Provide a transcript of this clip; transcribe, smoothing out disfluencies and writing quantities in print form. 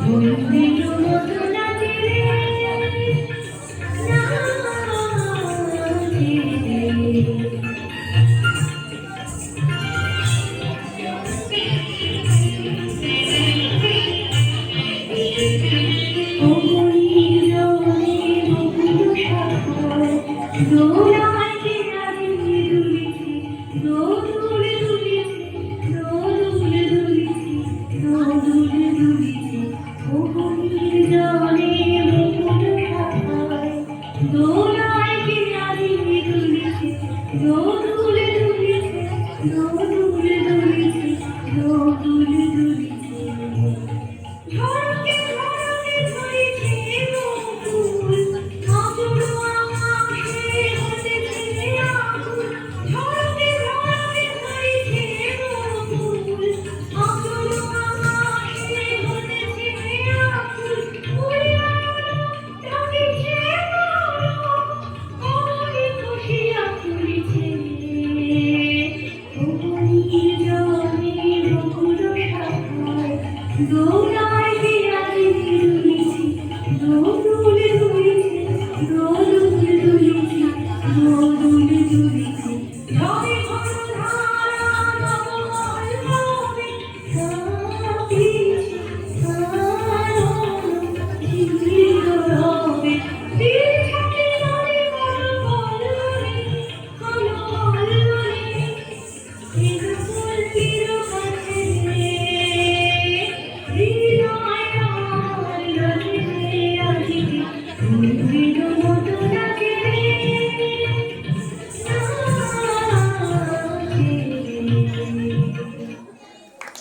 বন্ধুর মতো নাচে রে, নাচে রে। দোলায় রাধে দুলিছে, দোদুলে দুলিছে, দোদুলে দুলিছে, দোদুলে দুলিছে। ও গভীর জলে বকুল শাখায় দোলায় রাধে দুলিছে, দোদুলে দুলিছে, দোদুলে দুলিছে, দোদুলে দুলিছে। ধরকে ধরকে ধরেছে বকুল, আগুন আকাশে হতেছে আগুন। ধরকে ধরকে ধরেছে বকুল, আগুন আকাশে হতেছে আগুন। উড়ে আলো ডাকিছে গরম, ওই খুশিয়া তুলিছে। ও গভীর জলে বকুল শাখায় দোলায় রাধে দুলিছে, দোদুলে দুলিছে, দোদুলে দুলিছে, দোদুলে দুলিছে।